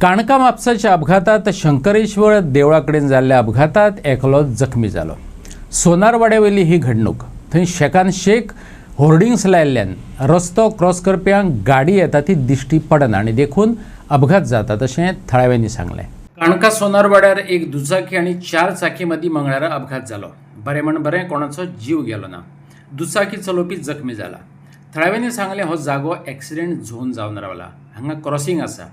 काणका म्हापसाच्या अपघातात शंकरेश्वर देवळाकडेन जाल्ल्या अपघातात एकलो जखमी जालो। सोनारवाड्यावेली ही घडणूक। थंय शेकान शेक होर्डिंग्स लायिल्ल्यान रस्तो क्रॉस करप्यांक गाडी येता ती दिश्टी पडना आनी देखून अपघात जाता अशें थळाव्यांनी सांगलें। काणका सोनारवाड्यार एक दुचाकी आनी 4 चाकी मदीं मंगळारा अपघात जालो। बरें म्हण बरें, कोणाचो जीव गेलो ना। दुचाकी चलोवपी जखमी जाला। थळाव्यांनी सांगलें हो जागो एक्सिडेंट झोन जावन रावला। हांगा क्रॉसिंग आसा।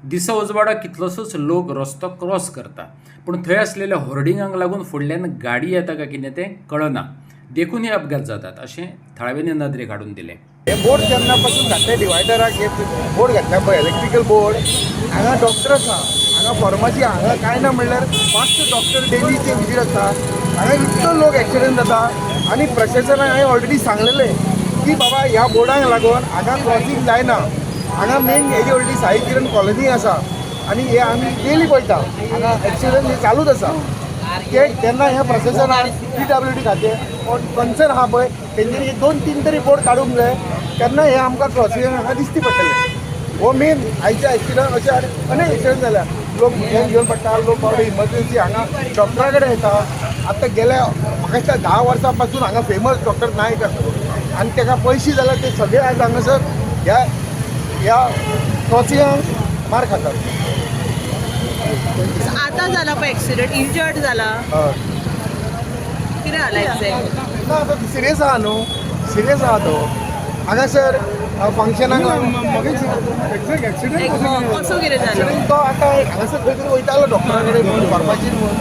दिसा उजवाडा कितलोसोच लोक रस्तो क्रॉस करता, पूण थंय आसलेल्या होर्डिंगांक लागून फुडल्यान गाडी येता काय कितें तें कळना, देखून हे अपघात जातात अशें थळाव्यांनी नदरेक हाडून दिलें। हे बोर्ड जेन्ना पासून घातले डिवायडराक हे बोर्ड घातल्या पळय इलेक्ट्रिकल बोर्ड, हांगा डॉक्टर आसा, हांगा फार्मासी, हांगा कांय ना म्हणल्यार 5 डॉक्टर डेलीचे विजीट आसता। हांगा इतलो लोक एक्सिडेंट जाता आनी प्रशासनाक हांवें ऑलरेडी सांगलेलें की बाबा ह्या बोर्डाक लागून हांगा क्रॉसिंग जायना। हांगा मेन हेजी ऑलरेडी साई किरण कॉलनी आसा आनी हे आमी डेली पळयता, हांगा एक्सिडेंट हे चालूच आसा। तेन्ना ह्या प्रशासनान PWD खातें कन्सर्न आहा पळय तेंच्यांनी 2-3 तरी बोर्ड काडूंक जाय, तेन्ना हे आमकां क्रॉसिंग हांगा दिसती पडटलें। हो मेन आयच्या एक्सिडंट अशें अनेक एक्सिडंट जाल्या, लोक भुरग्यांक घेवन पडटा, लोक बाबडे इमर्जन्सी हांगा डॉक्टरा कडेन येता। आतां गेल्या म्हाका दिसता 10 वर्सां पासून हांगा फेमस डॉक्टर नायक आसा आनी ताका पयशे जाल्यार ते सगळे आयज हांगासर ह्या क्रॉसिंगाक मार खातात। आता जाला पळय एक्सिडेंट, इंजर्ड जाला, कितें जाला एक्झॅक्ट? ना आतां सिरियस आहा न्हू, सिरियस आहा तो हांगासर फंक्शनाक कसो कितें जालो? तो आतां हांगासर खंय तरी वयतालो डॉक्टरा कडेन फार्मासीन म्हणून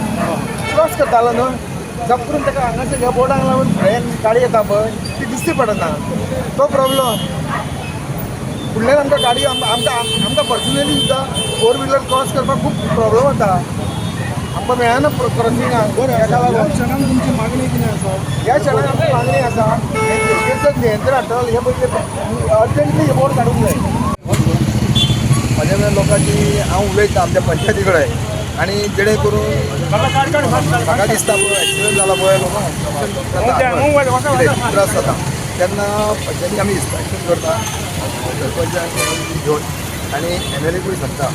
क्रॉस करतालो न्हू, जप करून ताका हांगासर ह्या बोर्डाक लागून फुड्यान गाडी येता पळय ती दिसती पडना, तो प्रॉब्लम। फुडल्यान आमकां गाडी आमकां पर्सनली सुद्दां 4 व्हिलर क्रॉस करपाक खूब प्रॉब्लम जाता, आमकां मेळना क्रॉसिंगाक। हेका लागून तुमची मागणी कितें आसा? ह्या क्षणाक आमची मागणी आसा नियंत्रण हाडटलो, हे पयलीं अर्जंटली हे बोर्ड काडूंक जाय। म्हाज्या लोकांची हांव उलयतां आमच्या पंचायती कडेन आनी जेणे करून म्हाका दिसता पळय एक्सिडंट जाला पळय त्रास जाता, तेन्ना पंचायती आमी इन्स्पेक्शन करता सरपंचाक घेवन आनी MLA कूय सांगता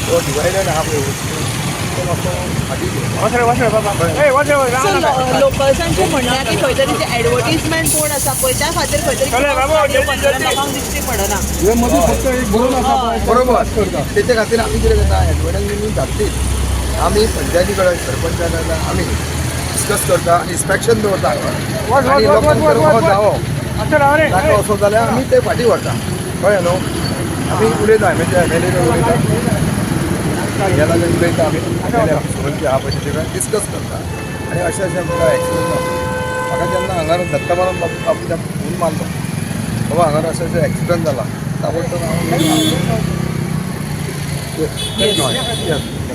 तो डिवायडर आहा पळय तो मातसो फाटीं लोकल्सांचे म्हणणें की खंय तरी जे एडवर्टीजमेंट बोर्ड आसा पळय त्या खातीर खंय तरी लोकांक दिश्टी पडना। बरोबर, तेचे खातीर आमी कितें करता एडवर्टायजमेंट घातलीच आमी पंचायती कडेन सरपंचा कडेन आमी डिस्कस करता आनी इन्स्पेक्शन दवरता आनी लोकांक जावो नाका वचो जाल्यार आमी ते फाटीं व्हरता, कळ्ळें न्हू। आमी उलयता म्हणजे MLA उलयता, ह्या लागून उलयता आमी सरपंच आहा पळय तेजे कडेन डिस्कस करता आनी अशें आमकां एक्सिडंट जाता। म्हाका जेन्ना हांगा दत्ता मारून बापूच्या फोन मारलो बाबा हांगा अशें एक्सिडंट जाला, ताबडतोब हांव